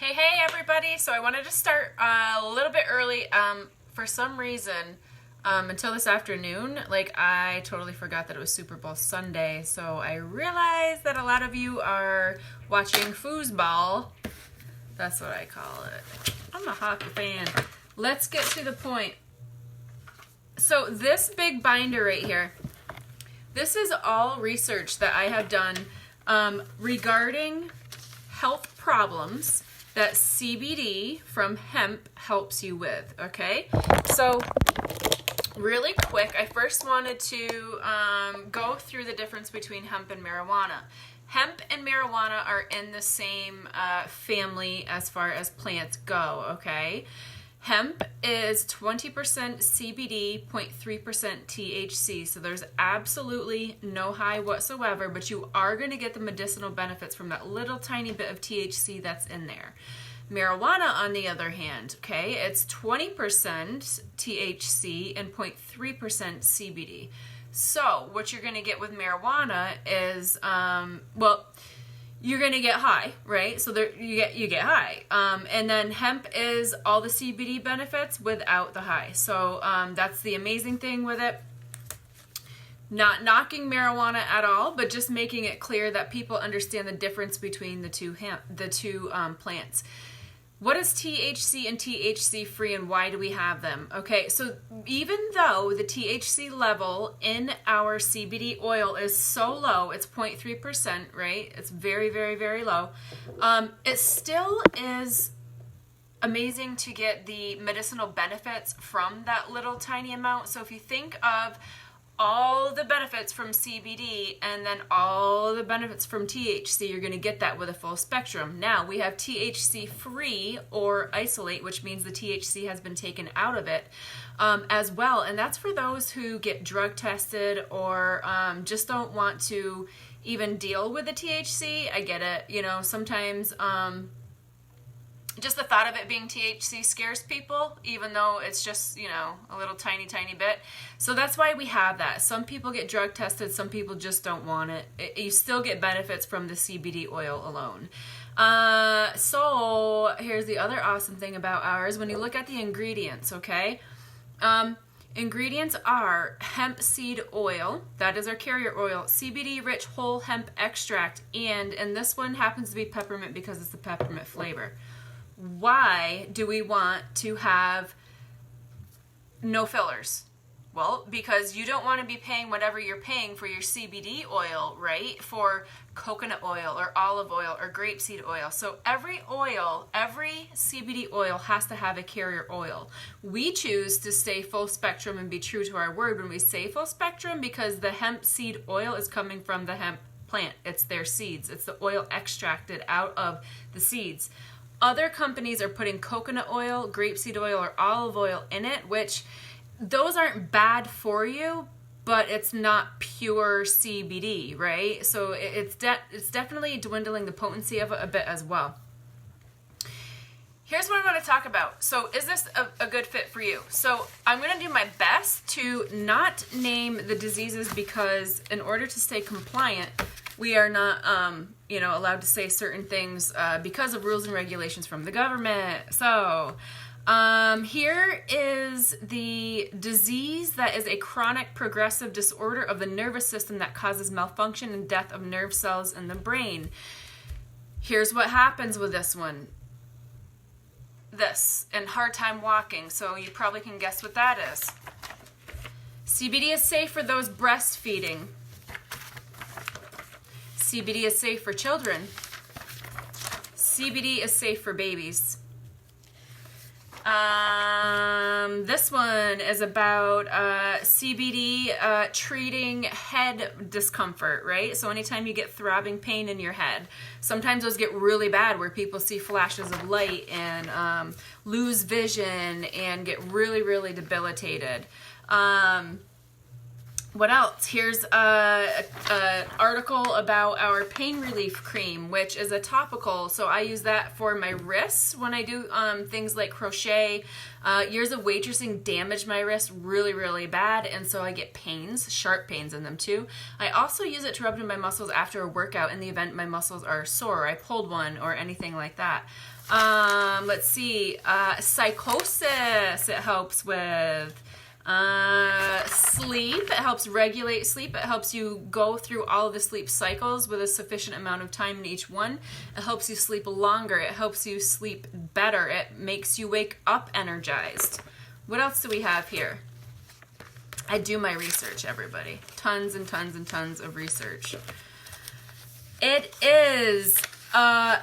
Hey everybody. So I wanted to start a little bit early. For some reason, until this afternoon, I totally forgot that it was Super Bowl Sunday. So I realized that a lot of you are watching foosball. That's what I call it. I'm a hockey fan. Let's get to the point. So this big binder right here, this is all research that I have done regarding health problems that CBD from hemp helps you with, okay? So really quick, I first wanted to go through the difference between hemp and marijuana. Hemp and marijuana are in the same family as far as plants go, okay? Hemp is 20% CBD, 0.3% THC, so there's absolutely no high whatsoever, but you are going to get the medicinal benefits from that little tiny bit of THC that's in there. Marijuana, on the other hand, okay, it's 20% THC and 0.3% CBD. So what you're going to get with marijuana is, you're going to get high, right? So there, you get high. And then hemp is all the CBD benefits without the high. So that's the amazing thing with it. Not knocking marijuana at all, but just making it clear that people understand the difference between the two plants. What is THC and THC free, and why do we have them? Okay, so even though the THC level in our CBD oil is so low, it's 0.3%, right? It's very, very, very low. It still is amazing to get the medicinal benefits from that little tiny amount. So if you think of all the benefits from CBD and then all the benefits from THC, you're going to get that with a full spectrum. Now, we have THC free or isolate, which means the THC has been taken out of it as well. And that's for those who get drug tested or just don't want to even deal with the THC. I get it. You know, sometimes just the thought of it being THC scares people, even though it's just, you know, a little tiny, tiny bit. So that's why we have that. Some people get drug tested, some people just don't want it. You still get benefits from the CBD oil alone. So here's the other awesome thing about ours. When you look at the ingredients, okay? Ingredients are hemp seed oil, that is our carrier oil, CBD-rich whole hemp extract, and this one happens to be peppermint because it's the peppermint flavor. Why do we want to have no fillers? Well, because you don't want to be paying whatever you're paying for your CBD oil, right? For coconut oil or olive oil or grapeseed oil. So every CBD oil has to have a carrier oil. We choose to stay full spectrum and be true to our word when we say full spectrum because the hemp seed oil is coming from the hemp plant. It's their seeds. It's the oil extracted out of the seeds. Other companies are putting coconut oil, grapeseed oil, or olive oil in it, which those aren't bad for you, but it's not pure CBD, right? So it's definitely dwindling the potency of it a bit as well. Here's what I want to talk about. So is this a good fit for you? So I'm going to do my best to not name the diseases because in order to stay compliant, we are not, allowed to say certain things because of rules and regulations from the government. So here is the disease that is a chronic progressive disorder of the nervous system that causes malfunction and death of nerve cells in the brain. Here's what happens with this one. This, and hard time walking. So you probably can guess what that is. CBD is safe for those breastfeeding. CBD is safe for children. CBD is safe for babies. This one is about CBD treating head discomfort, right? So anytime you get throbbing pain in your head, sometimes those get really bad where people see flashes of light and lose vision and get really, really debilitated. What else? Here's a article about our pain relief cream, which is a topical. So I use that for my wrists when I do things like crochet. Years of waitressing damaged my wrist really, really bad, and so I get pains, sharp pains in them too. I also use it to rub into my muscles after a workout in the event my muscles are sore, I pulled one, or anything like that. Let's see. Psychosis it helps with. Sleep, it helps regulate sleep. It helps you go through all of the sleep cycles with a sufficient amount of time in each one. It helps you sleep longer. It helps you sleep better. It makes you wake up energized. What else do we have here? I do my research, everybody. Tons and tons and tons of research. It is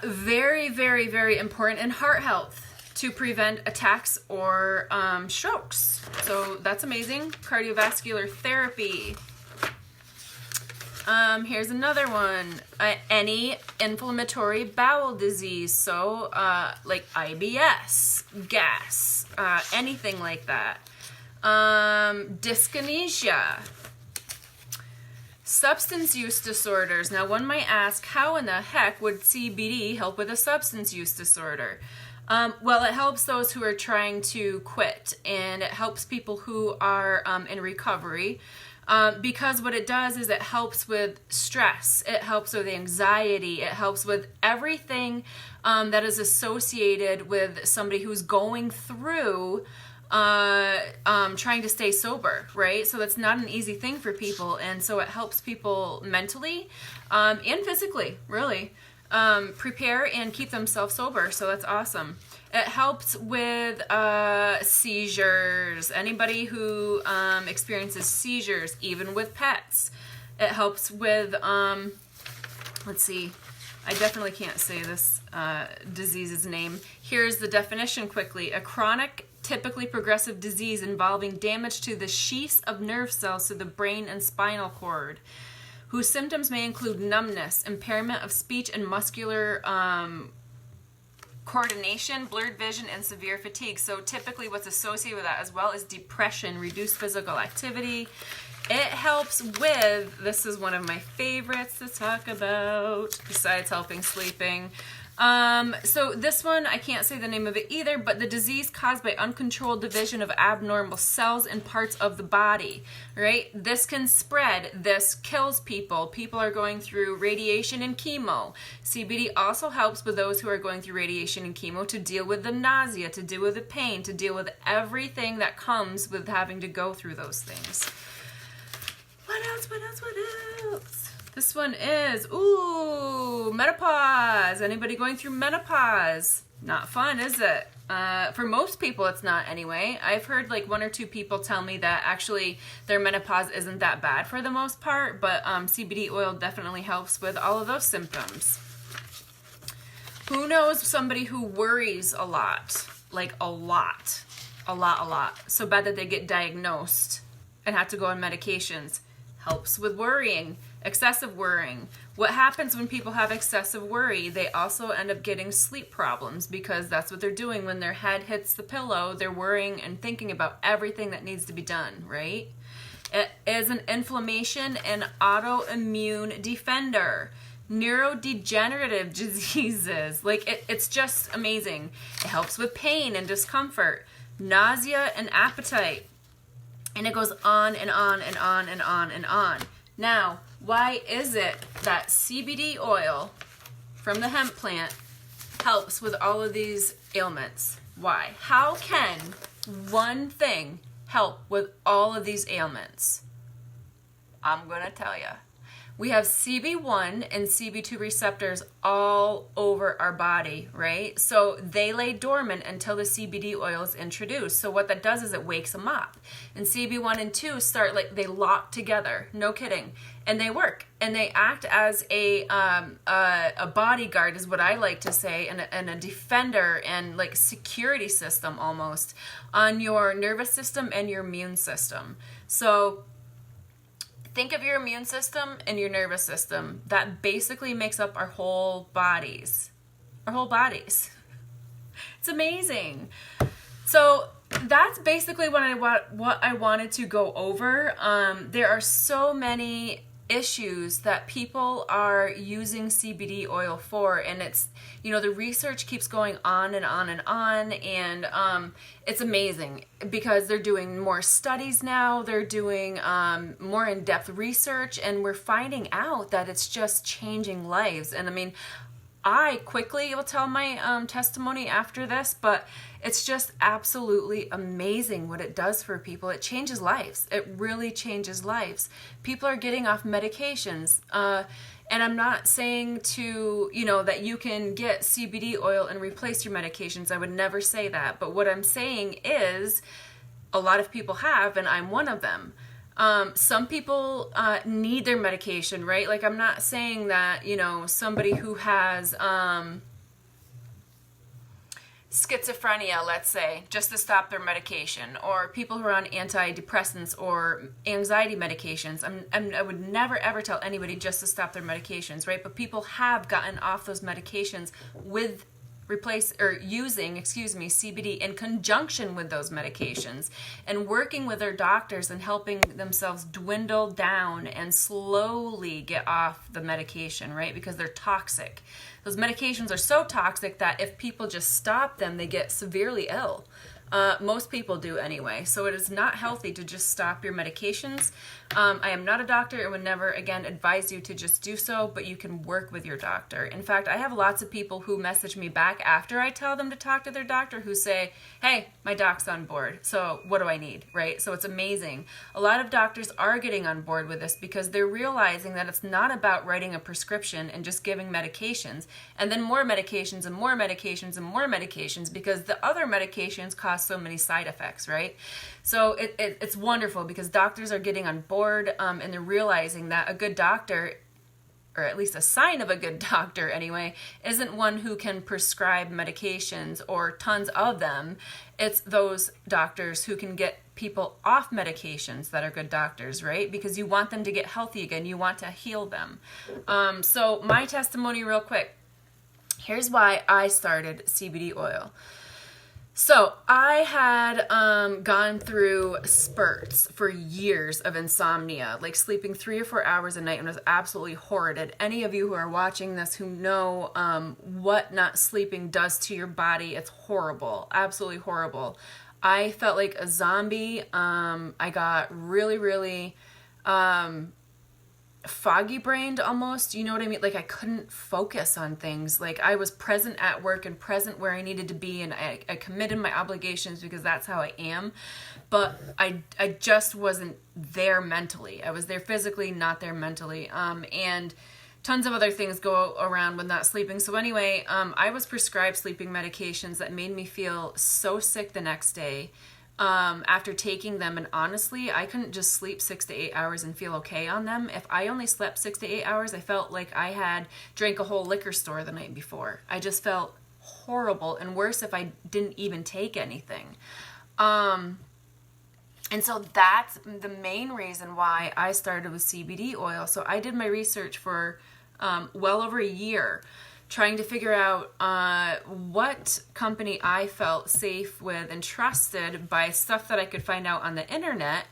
very, very, very important in heart health to prevent attacks or strokes. So that's amazing. Cardiovascular therapy. Here's another one. Any inflammatory bowel disease. So like IBS, gas, anything like that. Dyskinesia. Substance use disorders. Now one might ask, how in the heck would CBD help with a substance use disorder? Well, it helps those who are trying to quit, and it helps people who are in recovery, because what it does is it helps with stress, it helps with anxiety, it helps with everything that is associated with somebody who's going through trying to stay sober, right? So that's not an easy thing for people, and so it helps people mentally and physically, really. Prepare and keep themselves sober, so that's awesome. It helps with seizures. Anybody who experiences seizures, even with pets. It helps with, let's see, I definitely can't say this disease's name. Here's the definition quickly. A chronic, typically progressive disease involving damage to the sheaths of nerve cells to the brain and spinal cord, whose symptoms may include numbness, impairment of speech and muscular coordination, blurred vision, and severe fatigue. So typically what's associated with that as well is depression, reduced physical activity. It helps with, this is one of my favorites to talk about, besides helping sleeping. So this one, I can't say the name of it either, but the disease caused by uncontrolled division of abnormal cells in parts of the body, right? This can spread. This kills people. People are going through radiation and chemo. CBD also helps with those who are going through radiation and chemo to deal with the nausea, to deal with the pain, to deal with everything that comes with having to go through those things. What else? What else? What else? This one is, menopause. Anybody going through menopause? Not fun, is it? For most people, it's not anyway. I've heard like one or two people tell me that actually their menopause isn't that bad for the most part, but CBD oil definitely helps with all of those symptoms. Who knows somebody who worries a lot, like a lot, so bad that they get diagnosed and have to go on medications? Helps with worrying. Excessive worrying. What happens when people have excessive worry? They also end up getting sleep problems, because that's what they're doing when their head hits the pillow. They're worrying and thinking about everything that needs to be done, right? It is an inflammation and autoimmune defender. Neurodegenerative diseases. Like, it's just amazing. It helps with pain and discomfort, nausea and appetite. And it goes on and on and on and on and on. Now, why is it that CBD oil from the hemp plant helps with all of these ailments? Why? How can one thing help with all of these ailments? I'm going to tell you. We have CB1 and CB2 receptors all over our body, right? So they lay dormant until the CBD oil is introduced. So what that does is it wakes them up. And CB1 and 2 start, like, they lock together, no kidding. And they work. And they act as a bodyguard, is what I like to say, and a defender and like security system almost on your nervous system and your immune system. So think of your immune system and your nervous system. That basically makes up our whole bodies. Our whole bodies. It's amazing. So that's basically what I wanted to go over. There are so many issues that people are using CBD oil for, and it's, the research keeps going on and on and on, and it's amazing because they're doing more studies now, they're doing more in-depth research, and we're finding out that it's just changing lives. And I mean, I quickly will tell my testimony after this, but it's just absolutely amazing what it does for people. It changes lives. It really changes lives. People are getting off medications. And I'm not saying that you can get CBD oil and replace your medications. I would never say that. But what I'm saying is a lot of people have, and I'm one of them. Some people need their medication, right? Like, I'm not saying that, somebody who has schizophrenia, let's say, just to stop their medication, or people who are on antidepressants or anxiety medications. I would never ever tell anybody just to stop their medications, right? But people have gotten off those medications with using CBD in conjunction with those medications, and working with their doctors and helping themselves dwindle down and slowly get off the medication, right? Because they're toxic. Those medications are so toxic that if people just stop them, they get severely ill. Most people do anyway. So it is not healthy to just stop your medications. I am not a doctor and would never, again, advise you to just do so, but you can work with your doctor. In fact, I have lots of people who message me back after I tell them to talk to their doctor who say, hey, my doc's on board, so what do I need, right? So it's amazing. A lot of doctors are getting on board with this because they're realizing that it's not about writing a prescription and just giving medications, and then more medications and more medications and more medications, because the other medications cause so many side effects, right? So it's wonderful because doctors are getting on board, and they're realizing that a good doctor, or at least a sign of a good doctor anyway, isn't one who can prescribe medications or tons of them. It's those doctors who can get people off medications that are good doctors, right? Because you want them to get healthy again. You want to heal them. So my testimony real quick. Here's why I started CBD oil. So I had gone through spurts for years of insomnia, like sleeping 3 or 4 hours a night, and it was absolutely horrid. And any of you who are watching this who know what not sleeping does to your body, it's horrible, absolutely horrible. I felt like a zombie. I got really, really foggy brained almost, you know what I mean? Like, I couldn't focus on things. Like, I was present at work and present where I needed to be, and I committed my obligations because that's how I am, but I just wasn't there mentally. I was there physically, not there mentally, and tons of other things go around with not sleeping. So anyway, I was prescribed sleeping medications that made me feel so sick the next day after taking them, and honestly, I couldn't just sleep 6 to 8 hours and feel okay on them. If I only slept 6 to 8 hours, I felt like I had drank a whole liquor store the night before. I just felt horrible, and worse if I didn't even take anything. And so that's the main reason why I started with CBD oil. So I did my research for well over a year, trying to figure out what company I felt safe with and trusted by stuff that I could find out on the internet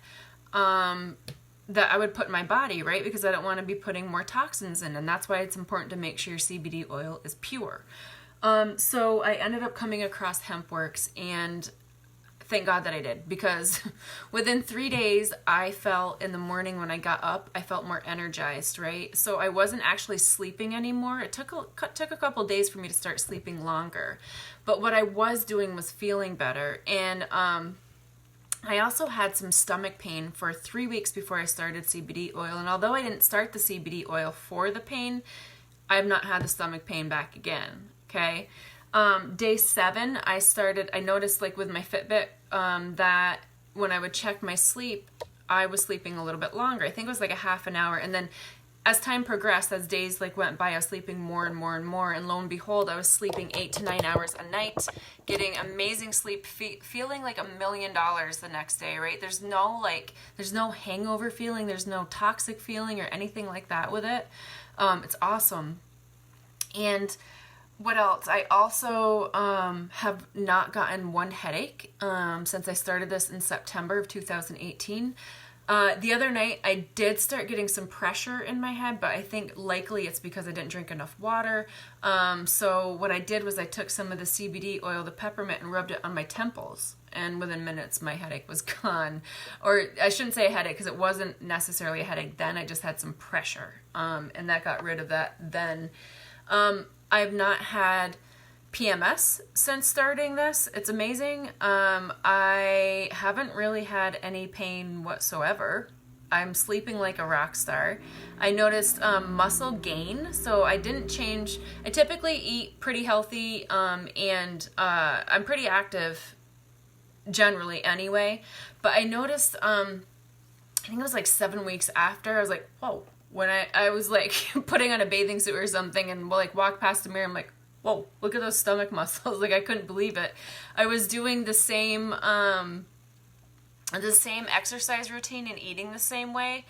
that I would put in my body, right? Because I don't want to be putting more toxins in, and that's why it's important to make sure your CBD oil is pure. So I ended up coming across HempWorks, and thank God that I did, because within 3 days, I felt in the morning when I got up, I felt more energized, right? So I wasn't actually sleeping anymore. It took a couple days for me to start sleeping longer. But what I was doing was feeling better. And I also had some stomach pain for 3 weeks before I started CBD oil. And although I didn't start the CBD oil for the pain, I have not had the stomach pain back again, okay? Day 7, I noticed, like, with my Fitbit, that when I would check my sleep, I was sleeping a little bit longer. I think it was like a half an hour. And then as time progressed, as days went by, I was sleeping more and more and more. And lo and behold, I was sleeping 8 to 9 hours a night, getting amazing sleep, feeling like $1 million the next day, right? There's no hangover feeling. There's no toxic feeling or anything like that with it. It's awesome. And What else? I also have not gotten one headache since I started this in September of 2018. The other night, I did start getting some pressure in my head, but I think likely it's because I didn't drink enough water. So what I did was I took some of the CBD oil, the peppermint, and rubbed it on my temples. And within minutes, my headache was gone. Or I shouldn't say a headache because it wasn't necessarily a headache then. I just had some pressure. And that got rid of that then. I've not had PMS since starting this. It's amazing. I haven't really had any pain whatsoever. I'm sleeping like a rock star. I noticed muscle gain, so I didn't change. I typically eat pretty healthy, and I'm pretty active generally anyway. But I noticed, I think it was like 7 weeks after, I was like, whoa. When I was like putting on a bathing suit or something and like walk past the mirror, I'm like, whoa, look at those stomach muscles. Like I couldn't believe it. I was doing the same exercise routine and eating the same way,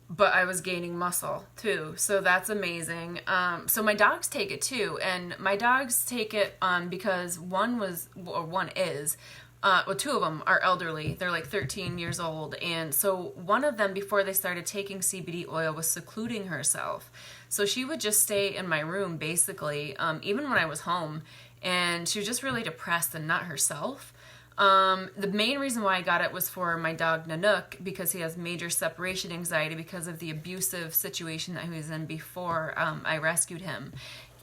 but I was gaining muscle too. So that's amazing. So my dogs take it too. And my dogs take it because one is, well, two of them are elderly. They're like 13 years old. And so one of them, before they started taking CBD oil, was secluding herself. So she would just stay in my room, basically, even when I was home. And she was just really depressed and not herself. The main reason why I got it was for my dog Nanook, because he has major separation anxiety because of the abusive situation that he was in before I rescued him.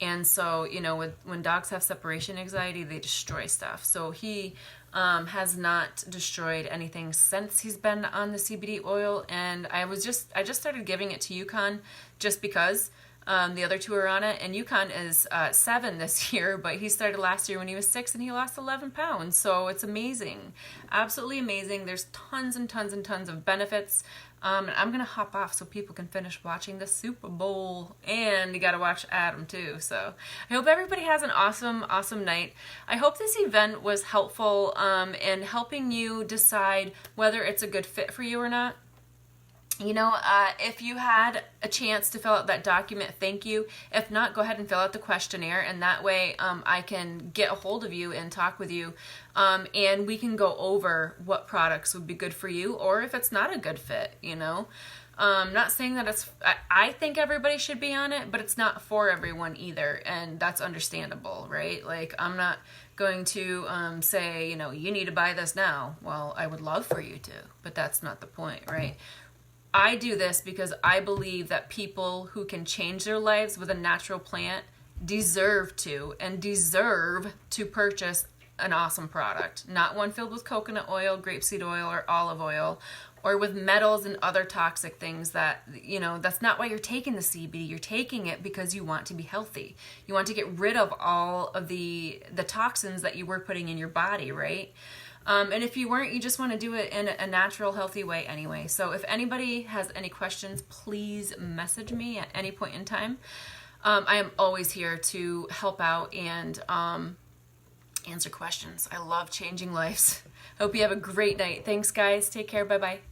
And so, you know, when dogs have separation anxiety, they destroy stuff. So he has not destroyed anything since he's been on the CBD oil. And I just started giving it to Yukon just because the other two are on it. And Yukon is 7 this year, but he started last year when he was 6 and he lost 11 pounds. So it's amazing. Absolutely amazing. There's tons and tons and tons of benefits. And I'm going to hop off so people can finish watching the Super Bowl. And you got to watch Adam too. So I hope everybody has an awesome, awesome night. I hope this event was helpful in helping you decide whether it's a good fit for you or not. You know, if you had a chance to fill out that document, thank you. If not, go ahead and fill out the questionnaire, and that way I can get a hold of you and talk with you, and we can go over what products would be good for you, or if it's not a good fit, you know. Not saying that I think everybody should be on it, but it's not for everyone either, and that's understandable, right? Like, I'm not going to say, you know, you need to buy this now. Well, I would love for you to, but that's not the point, right? I do this because I believe that people who can change their lives with a natural plant deserve to purchase an awesome product. Not one filled with coconut oil, grapeseed oil, or olive oil, or with metals and other toxic things that, you know, that's not why you're taking the CBD. You're taking it because you want to be healthy. You want to get rid of all of the toxins that you were putting in your body, right? And if you weren't, you just want to do it in a natural, healthy way anyway. So if anybody has any questions, please message me at any point in time. I am always here to help out and answer questions. I love changing lives. Hope you have a great night. Thanks, guys. Take care. Bye-bye.